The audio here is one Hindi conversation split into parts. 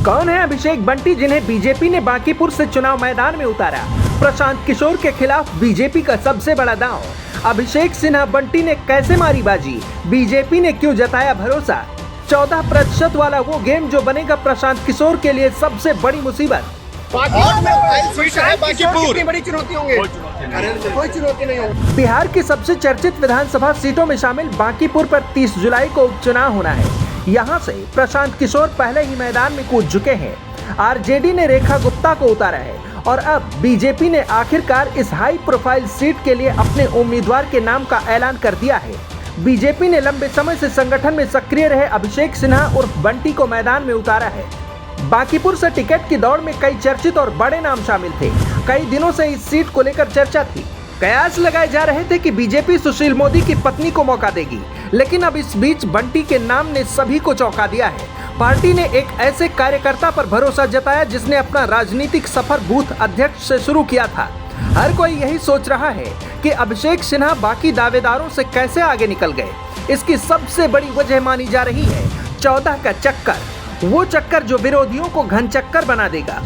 कौन है अभिषेक बंटी जिन्हें बीजेपी ने बांकीपुर से चुनाव मैदान में उतारा? प्रशांत किशोर के खिलाफ बीजेपी का सबसे बड़ा दांव। अभिषेक सिन्हा बंटी ने कैसे मारी बाजी? बीजेपी ने क्यों जताया भरोसा? 14% वाला वो गेम जो बनेगा प्रशांत किशोर के लिए सबसे बड़ी मुसीबत। कितनी बड़ी चुनौती होंगे? कोई चुनौती नहीं होगी। बिहार की सबसे चर्चित विधानसभा सीटों में शामिल बांकीपुर पर 30 जुलाई को उपचुनाव होना है। यहां से प्रशांत किशोर पहले ही मैदान में कूद चुके हैं। आरजेडी ने रेखा गुप्ता को उतारा है और अब बीजेपी ने आखिरकार इस हाई प्रोफाइल सीट के लिए अपने उम्मीदवार के नाम का ऐलान कर दिया है। बीजेपी ने लंबे समय से संगठन में सक्रिय रहे अभिषेक सिन्हा उर्फ बंटी को मैदान में उतारा है। बांकीपुर से टिकट की दौड़ में कई चर्चित और बड़े नाम शामिल थे। कई दिनों से इस सीट को लेकर चर्चा थी। कयास लगाए जा रहे थे कि बीजेपी सुशील मोदी की पत्नी को मौका देगी, लेकिन अब इस बीच बंटी के नाम ने सभी को चौंका दिया है। पार्टी ने एक ऐसे कार्यकर्ता पर भरोसा जताया जिसने अपना राजनीतिक सफर बूथ अध्यक्ष से शुरू किया था। हर कोई यही सोच रहा है कि अभिषेक सिन्हा बाकी दावेदारों से कैसे आगे निकल गए। इसकी सबसे बड़ी वजह मानी जा रही है 14 का चक्कर, वो चक्कर जो विरोधियों को घन चक्कर बना देगा।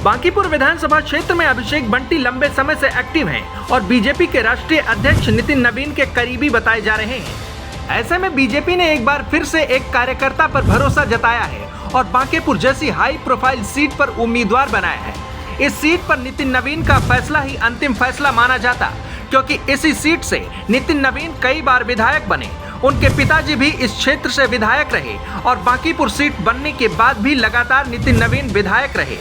बांकीपुर विधानसभा क्षेत्र में अभिषेक बंटी लंबे समय से एक्टिव हैं और बीजेपी के राष्ट्रीय अध्यक्ष नितिन नवीन के करीबी बताए जा रहे हैं। ऐसे में बीजेपी ने एक बार फिर से एक कार्यकर्ता पर भरोसा जताया है और बांकीपुर जैसी हाई प्रोफाइल सीट पर उम्मीदवार बनाया है। इस सीट पर नितिन नवीन का फैसला ही अंतिम फैसला माना जाता, क्योंकि इसी सीट से नितिन नवीन कई बार विधायक बने। उनके पिताजी भी इस क्षेत्र से विधायक रहे और बांकीपुर सीट बनने के बाद भी लगातार नितिन नवीन विधायक रहे।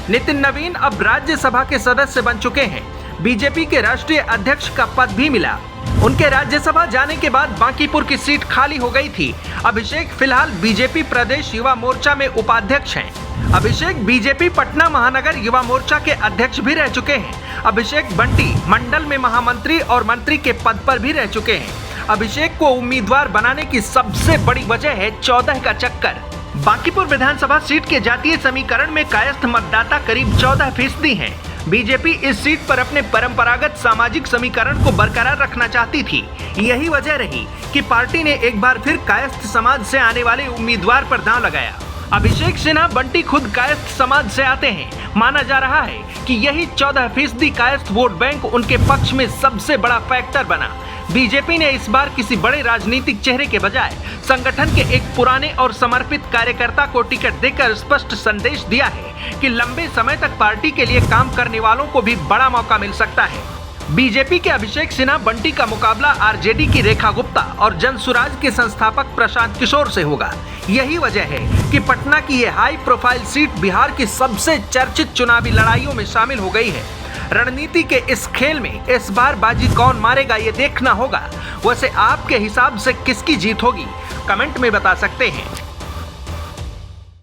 नितिन नवीन अब राज्यसभा के सदस्य बन चुके हैं। बीजेपी के राष्ट्रीय अध्यक्ष का पद भी मिला। उनके राज्यसभा जाने के बाद बांकीपुर की सीट खाली हो गई थी। अभिषेक फिलहाल बीजेपी प्रदेश युवा मोर्चा में उपाध्यक्ष हैं। अभिषेक बीजेपी पटना महानगर युवा मोर्चा के अध्यक्ष भी रह चुके हैं। अभिषेक बंटी मंडल में महामंत्री और मंत्री के पद पर भी रह चुके हैं। अभिषेक को उम्मीदवार बनाने की सबसे बड़ी वजह है 14 का चक्कर। बांकीपुर विधानसभा सीट के जातीय समीकरण में कायस्थ मतदाता करीब 14% हैं। बीजेपी इस सीट पर अपने परंपरागत सामाजिक समीकरण को बरकरार रखना चाहती थी। यही वजह रही कि पार्टी ने एक बार फिर कायस्थ समाज से आने वाले उम्मीदवार पर दांव लगाया। अभिषेक सिन्हा बंटी खुद कायस्थ समाज से आते हैं। माना जा रहा है कि यही 14% कायस्थ वोट बैंक उनके पक्ष में सबसे बड़ा फैक्टर बना। बीजेपी ने इस बार किसी बड़े राजनीतिक चेहरे के बजाय संगठन के एक पुराने और समर्पित कार्यकर्ता को टिकट देकर स्पष्ट संदेश दिया है कि लंबे समय तक पार्टी के लिए काम करने वालों को भी बड़ा मौका मिल सकता है। बीजेपी के अभिषेक सिन्हा बंटी का मुकाबला आरजेडी की रेखा गुप्ता और जनसुराज के संस्थापक प्रशांत किशोर से होगा। यही वजह है कि पटना की ये हाई प्रोफाइल सीट बिहार की सबसे चर्चित चुनावी लड़ाइयों में शामिल हो गई है। रणनीति के इस खेल में इस बार बाजी कौन मारेगा ये देखना होगा। वैसे आपके हिसाब से किसकी जीत होगी, कमेंट में बता सकते हैं।